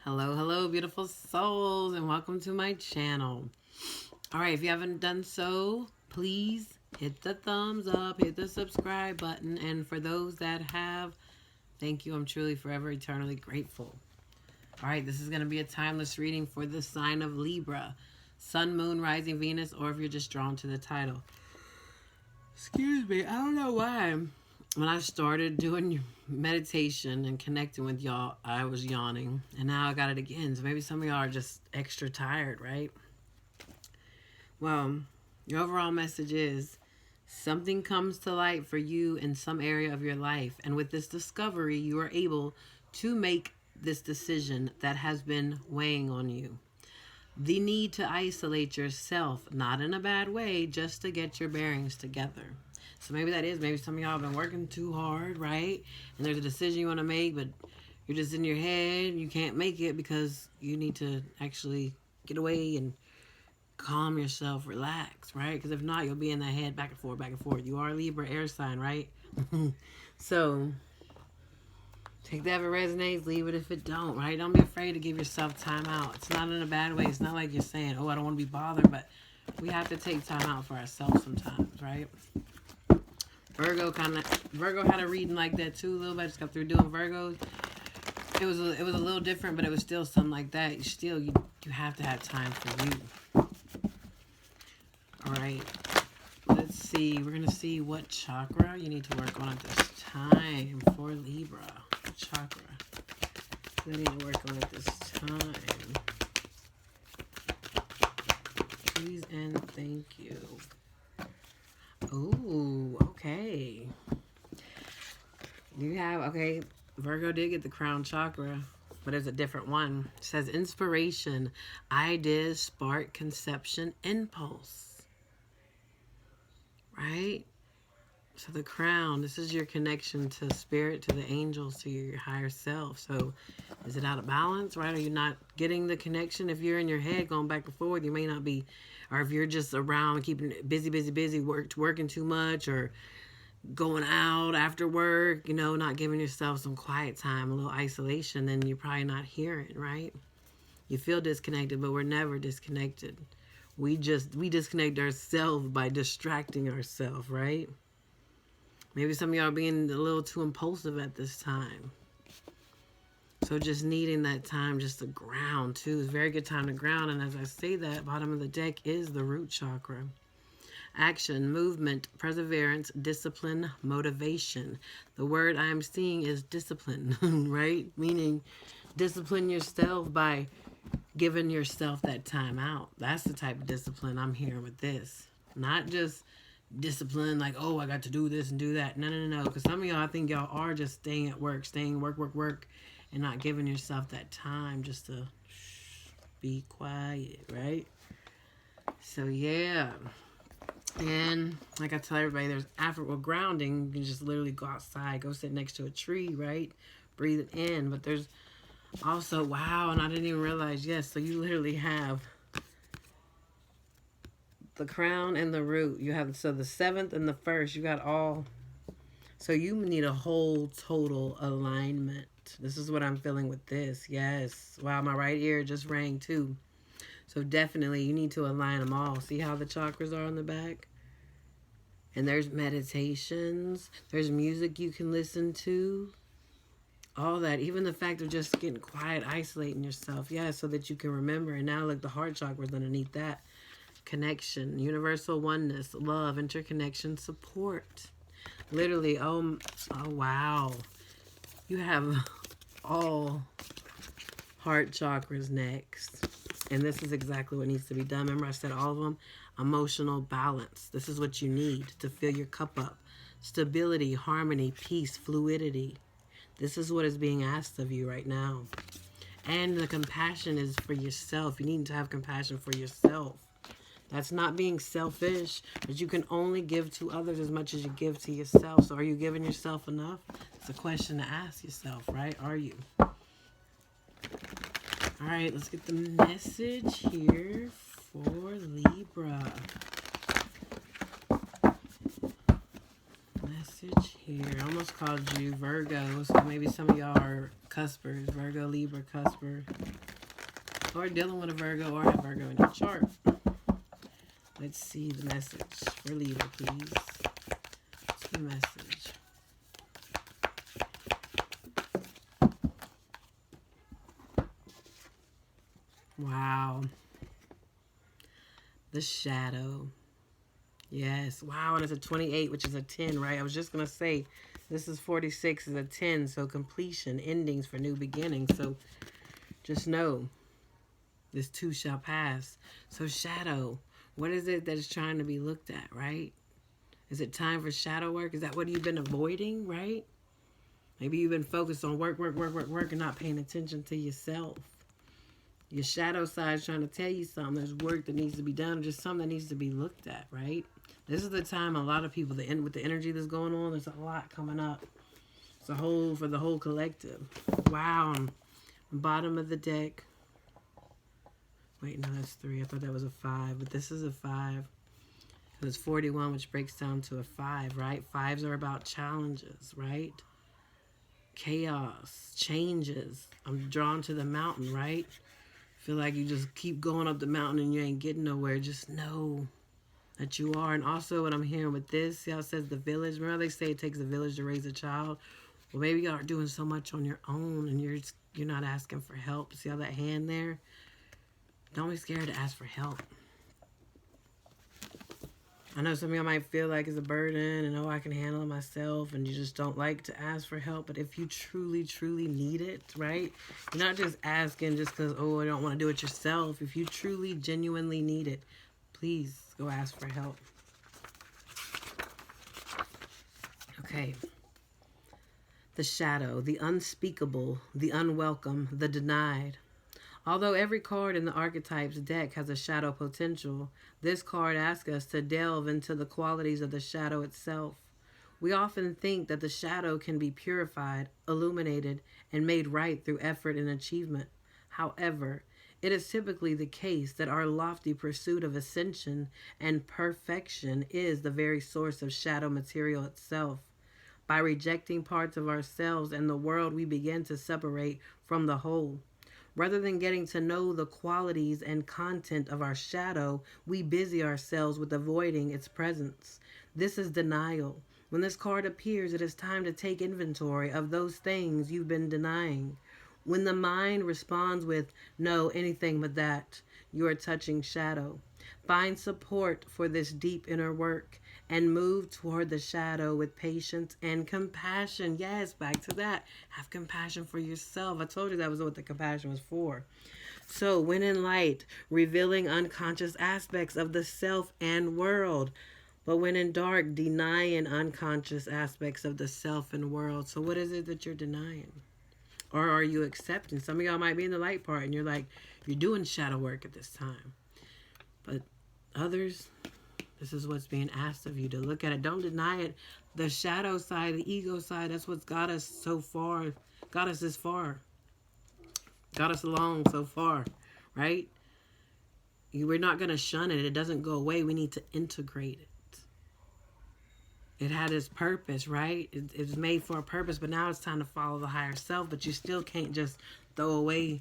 Hello, hello, beautiful souls, and welcome to my channel. All right, if you haven't done so, please hit the thumbs up, hit the subscribe button, and for those that have, thank you. I'm truly forever eternally grateful. All right, this is going to be a timeless reading for the sign of Libra, Sun, Moon, Rising, Venus, or if you're just drawn to the title. Excuse me, I don't know why. When I started doing meditation and connecting with y'all, I was yawning. And now I got it again. So maybe some of y'all are just extra tired, right? Well, your overall message is something comes to light for you in some area of your life. And with this discovery, you are able to make this decision that has been weighing on you. The need to isolate yourself, not in a bad way, just to get your bearings together. So maybe that is, maybe some of y'all have been working too hard, right? And there's a decision you want to make, but you're just in your head. You can't make it because you need to actually get away and calm yourself, relax, right? Because if not, you'll be in that head back and forth, back and forth. You are a Libra air sign, right? So take that if it resonates, leave it if it don't, right? Don't be afraid to give yourself time out. It's not in a bad way. It's not like you're saying, oh, I don't want to be bothered, but we have to take time out for ourselves sometimes, right? Virgo had a reading like that too a little bit. I just got through doing Virgos. It was a little different, but it was still something like that. You have to have time for you. All right. Let's see. We're gonna see what chakra you need to work on at this time for Libra. Chakra. I need to work on at this time. Please and thank you. Ooh, okay. Virgo did get the crown chakra, but it's a different one. It says inspiration, ideas, spark, conception, impulse. Right? So the crown, this is your connection to spirit, to the angels, to your higher self. So is it out of balance, right? Are you not getting the connection? If you're in your head going back and forth, you may not be, or if you're just around keeping busy, working too much, or going out after work, not giving yourself some quiet time, a little isolation, then you're probably not hearing, right? You feel disconnected, but we're never disconnected. We disconnect ourselves by distracting ourselves, right? Maybe some of y'all are being a little too impulsive at this time. So just needing that time just to ground too. It's a very good time to ground. And as I say that, bottom of the deck is the root chakra. Action, movement, perseverance, discipline, motivation. The word I'm seeing is discipline, right? Meaning discipline yourself by giving yourself that time out. That's the type of discipline I'm hearing with this. Not just discipline like, oh, I got to do this and do that. No. Because some of y'all, I think y'all are just staying at work, work, and not giving yourself that time just to be quiet, right? So, yeah. And like I tell everybody, there's grounding. You can just literally go outside, go sit next to a tree, right? Breathe it in. But there's also, wow, and I didn't even realize, yes, so you literally have the crown and the root. You have, so the 7th and the 1st, you got all. So you need a whole total alignment. This is what I'm feeling with this. Yes. Wow, my right ear just rang too. So definitely you need to align them all. See how the chakras are on the back? And there's meditations. There's music you can listen to. All that. Even the fact of just getting quiet, isolating yourself. Yeah, so that you can remember. And now look, the heart chakra is underneath that. Connection, universal oneness, love, interconnection, support. Literally, oh wow. You have all heart chakras next. And this is exactly what needs to be done. Remember I said all of them? Emotional balance. This is what you need to fill your cup up. Stability, harmony, peace, fluidity. This is what is being asked of you right now. And the compassion is for yourself. You need to have compassion for yourself. That's not being selfish, but you can only give to others as much as you give to yourself. So are you giving yourself enough? It's a question to ask yourself, right? Are you? All right, let's get the message here for Libra. Message here. I almost called you Virgo, so maybe some of y'all are cuspers, Virgo, Libra, cusper, or dealing with a Virgo or have Virgo in your chart. Let's see the message for Libra, please. What's the message? Wow. The shadow. Yes. Wow. And it's a 28, which is a 10, right? I was just going to say, this is 46 is a 10. So completion, endings for new beginnings. So just know, this too shall pass. So shadow, what is it that is trying to be looked at, right? Is it time for shadow work? Is that what you've been avoiding, right? Maybe you've been focused on work, and not paying attention to yourself. Your shadow side is trying to tell you something. There's work that needs to be done, or just something that needs to be looked at, right? This is the time a lot of people, with the energy that's going on, there's a lot coming up. It's for the whole collective. Wow. Bottom of the deck. Wait, no, that's 3. I thought that was a 5, but this is a 5. It's 41, which breaks down to a 5, right? 5s are about challenges, right? Chaos, changes. I'm drawn to the mountain, right? Feel like you just keep going up the mountain and you ain't getting nowhere. Just know that you are. And also what I'm hearing with this, see how it says the village? Remember they say it takes a village to raise a child? Well, maybe you are doing so much on your own and you're not asking for help. See how that hand there? Don't be scared to ask for help. I know some of y'all might feel like it's a burden and, oh, I can handle it myself, and you just don't like to ask for help. But if you truly, truly need it, right? You're not just asking just because, oh, I don't want to do it yourself. If you truly, genuinely need it, please go ask for help. Okay. The shadow, the unspeakable, the unwelcome, the denied. Although every card in the archetypes deck has a shadow potential, this card asks us to delve into the qualities of the shadow itself. We often think that the shadow can be purified, illuminated, and made right through effort and achievement. However, it is typically the case that our lofty pursuit of ascension and perfection is the very source of shadow material itself. By rejecting parts of ourselves and the world, we begin to separate from the whole. Rather than getting to know the qualities and content of our shadow, we busy ourselves with avoiding its presence. This is denial. When this card appears, it is time to take inventory of those things you've been denying. When the mind responds with, no, anything but that, you are touching shadow. Find support for this deep inner work and move toward the shadow with patience and compassion. Yes, back to that. Have compassion for yourself. I told you that was what the compassion was for. So, when in light, revealing unconscious aspects of the self and world. But when in dark, denying unconscious aspects of the self and world. So what is it that you're denying? Or are you accepting? Some of y'all might be in the light part and you're like, you're doing shadow work at this time. But others, this is what's being asked of you, to look at it. Don't deny it. The shadow side, the ego side, that's what's got us so far. Got us this far. Got us along so far, right? We're not going to shun it. It doesn't go away. We need to integrate it. It had its purpose, right? It's made for a purpose, but now it's time to follow the higher self. But you still can't just throw away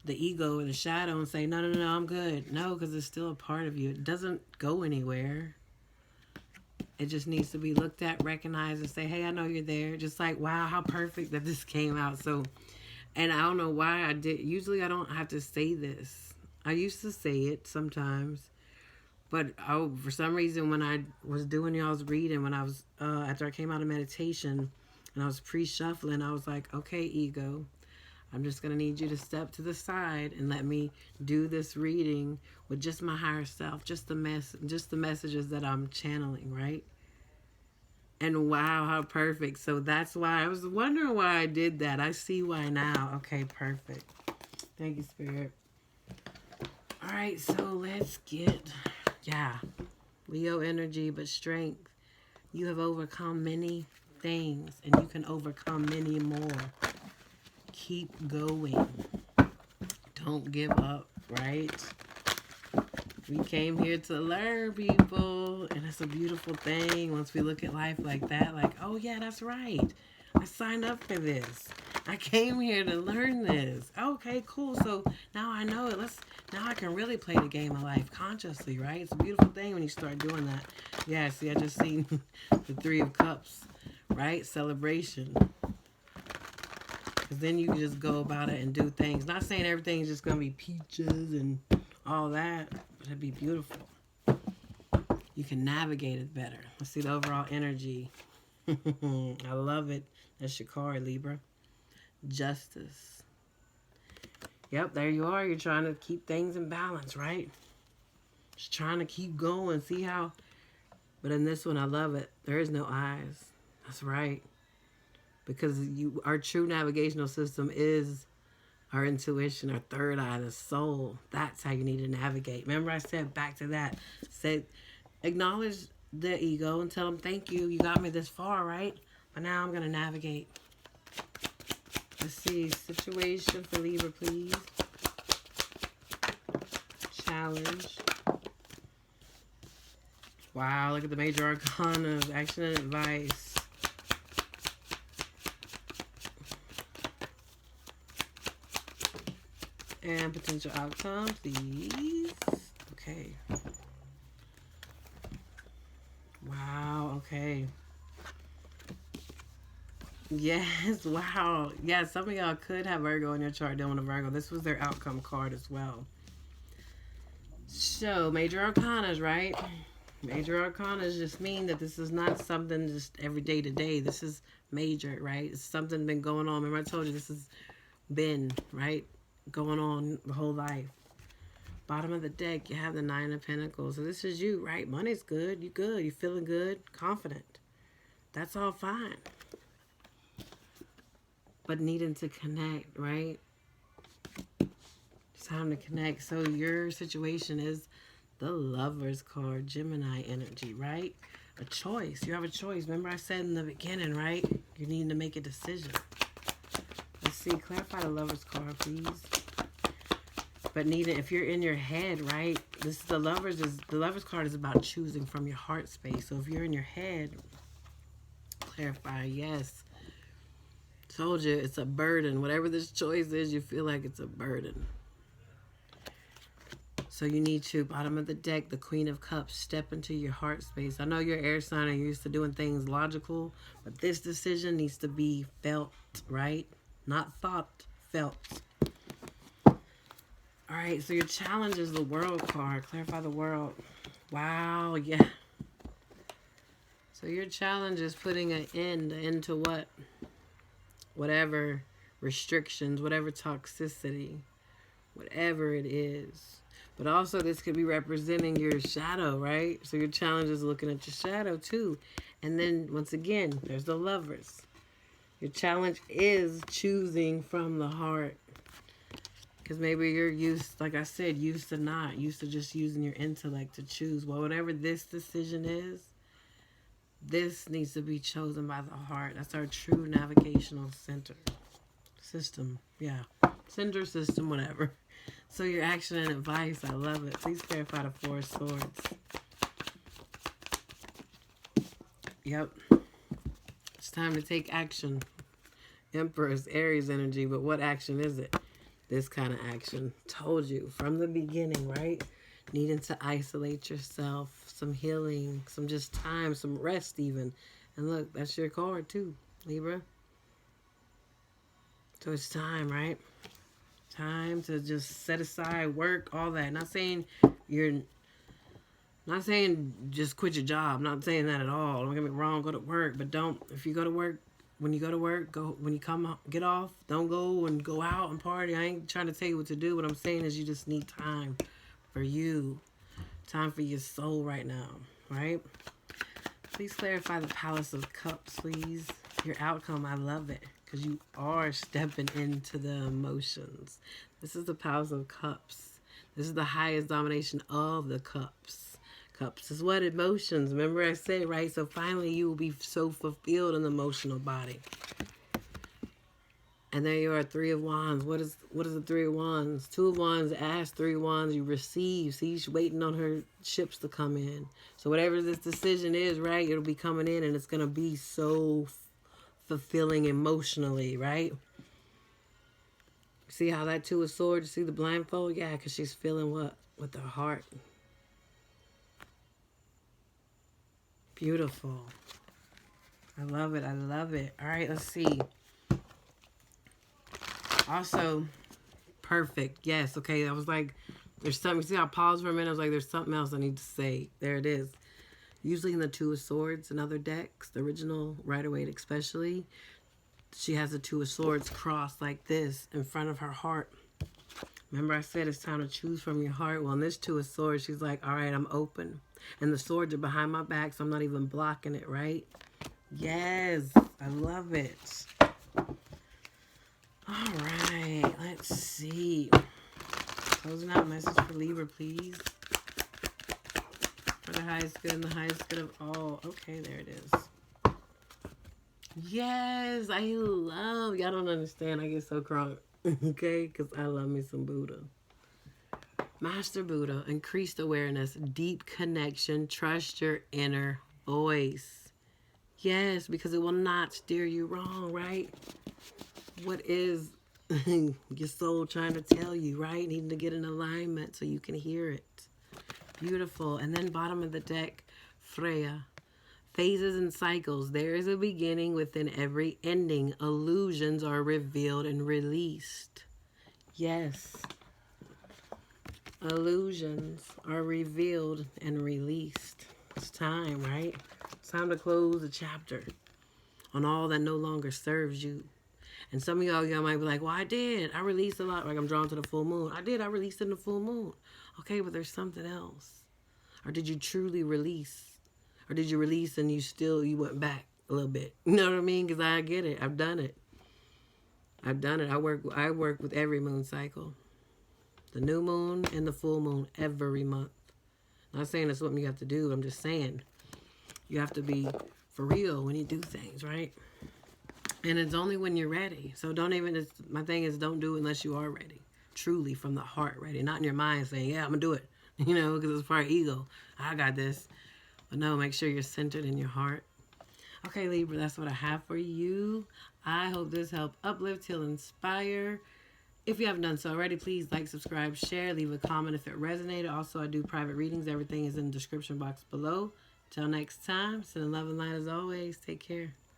the ego or the shadow and say, no, I'm good. No, because it's still a part of you. It doesn't go anywhere. It just needs to be looked at, recognized, and say, hey, I know you're there. Just like, wow, how perfect that this came out. So, and I don't know why I did. Usually I don't have to say this. I used to say it sometimes. But for some reason, when I was doing y'all's reading, when I was, after I came out of meditation and I was pre-shuffling, I was like, okay, ego, I'm just going to need you to step to the side and let me do this reading with just my higher self, just the messages that I'm channeling, right? And wow, how perfect. So that's why I was wondering why I did that. I see why now. Okay, perfect. Thank you, Spirit. All right, so let's get... Yeah, Leo energy, but strength. You have overcome many things, and you can overcome many more. Keep going. Don't give up, right? We came here to learn, people, and it's a beautiful thing once we look at life like that. Like, oh, yeah, that's right. I signed up for this. I came here to learn this. Okay, cool. So now I know it. Now I can really play the game of life consciously, right? It's a beautiful thing when you start doing that. Yeah, see, I just seen the Three of Cups, right? Celebration. Because then you can just go about it and do things. Not saying everything's just going to be peaches and all that, but it'd be beautiful. You can navigate it better. Let's see the overall energy. I love it. That's your card, Libra. Justice. Yep, there you are. You're trying to keep things in balance, right? Just trying to keep going. See how... But in this one, I love it. There is no eyes. That's right. Because our true navigational system is our intuition, our third eye, the soul. That's how you need to navigate. Remember I said back to that. Said, acknowledge the ego and tell them, thank you. You got me this far, right? But now I'm going to navigate. Let's see. Situation for Libra, please. Challenge. Wow, look at the major arcana of action and advice. And potential outcome, please. Okay. Wow, okay. Yes, wow. Yeah, some of y'all could have Virgo in your chart dealing with a Virgo. This was their outcome card as well. So, major arcanas, right? Major arcanas just mean that this is not something just every day to day. This is major, right? It's something been going on. Remember I told you this has been, right? Going on the whole life. Bottom of the deck, you have the Nine of Pentacles. So this is you, right? Money's good. You good. You feeling good. Confident. That's all fine. But needing to connect, right? It's time to connect. So your situation is the Lover's card, Gemini energy, right? A choice. You have a choice. Remember I said in the beginning, right? You need to make a decision. Let's see. Clarify the Lover's card, please. But if you're in your head, right? The Lover's card is about choosing from your heart space. So if you're in your head, clarify, yes. Told you, it's a burden. Whatever this choice is, you feel like it's a burden. So you need to, bottom of the deck, the Queen of Cups, step into your heart space. I know you're air sign and you're used to doing things logical, but this decision needs to be felt, right? Not thought, felt. All right, so your challenge is the World card. Clarify the World. Wow, yeah. So your challenge is putting an end to what? Whatever restrictions, whatever toxicity, whatever it is. But also this could be representing your shadow, right? So your challenge is looking at your shadow too. And then once again, there's the Lovers. Your challenge is choosing from the heart. Because maybe you're used, like I said, used to just using your intellect to choose. Well, whatever this decision is, this needs to be chosen by the heart. That's our true navigational system. Yeah. Center system, whatever. So your action and advice, I love it. Please clarify the Four of Swords. Yep. It's time to take action. Empress, Aries energy, but what action is it? This kind of action. Told you from the beginning, right? Needing to isolate yourself, some healing, some just time, some rest even. And look, that's your card too, Libra. So it's time, right? Time to just set aside work, all that. Not saying just quit your job. Not saying that at all. Don't get me wrong, go to work. But if you go to work, when you go to work, when you get off, don't go and go out and party. I ain't trying to tell you what to do. What I'm saying is you just need time for you. Time for your soul right now, right? Please clarify the Palace of Cups, please. Your outcome, I love it. Because you are stepping into the emotions. This is the Palace of Cups. This is the highest domination of the cups. Cups is what? Emotions. Remember I said, right? So finally you will be so fulfilled in the emotional body. And there you are, Three of Wands. What is the Three of Wands? Two of Wands, ask. Three of Wands, you receive. See, she's waiting on her ships to come in. So whatever this decision is, right, it'll be coming in and it's going to be so fulfilling emotionally, right? See how that Two of Swords, see the blindfold? Yeah, because she's feeling what? With her heart. Beautiful. I love it. I love it. All right, let's see. Also, perfect. Yes, okay. I was like, there's something. See, I paused for a minute. I was like, there's something else I need to say. There it is. Usually in the Two of Swords and other decks, the original Rider-Waite especially, she has the Two of Swords crossed like this in front of her heart. Remember I said it's time to choose from your heart? Well, in this Two of Swords, she's like, all right, I'm open. And the swords are behind my back, so I'm not even blocking it, right? Yes, I love it. All right, let's see. Closing out message for Libra, please. For the highest good and the highest good of all. Okay, there it is. Yes, I love. Y'all don't understand. I get so crunk. Okay, because I love me some Buddha. Master Buddha, increased awareness, deep connection, trust your inner voice. Yes, because it will not steer you wrong, right? What is your soul trying to tell you, right? Needing to get in alignment so you can hear it. Beautiful. And then bottom of the deck, Freya. Phases and cycles. There is a beginning within every ending. Illusions are revealed and released. Yes. Illusions are revealed and released. It's time, right? It's time to close the chapter on all that no longer serves you. And some of y'all might be like, well, I did. I released a lot. Like I'm drawn to the full moon. I did. I released in the full moon. Okay, but there's something else. Or did you truly release? Or did you release and you went back a little bit? You know what I mean? Because I get it. I've done it. I've done it. I work with every moon cycle. The new moon and the full moon every month. Not saying that's something you have to do. I'm just saying you have to be for real when you do things, right? And it's only when you're ready. So my thing is don't do it unless you are ready. Truly from the heart ready. Not in your mind saying, yeah, I'm going to do it. You know, because it's part of ego. I got this. But no, make sure you're centered in your heart. Okay, Libra, that's what I have for you. I hope this helped uplift, heal, inspire. If you haven't done so already, please like, subscribe, share, leave a comment if it resonated. Also, I do private readings. Everything is in the description box below. Till next time, sending love and light as always. Take care.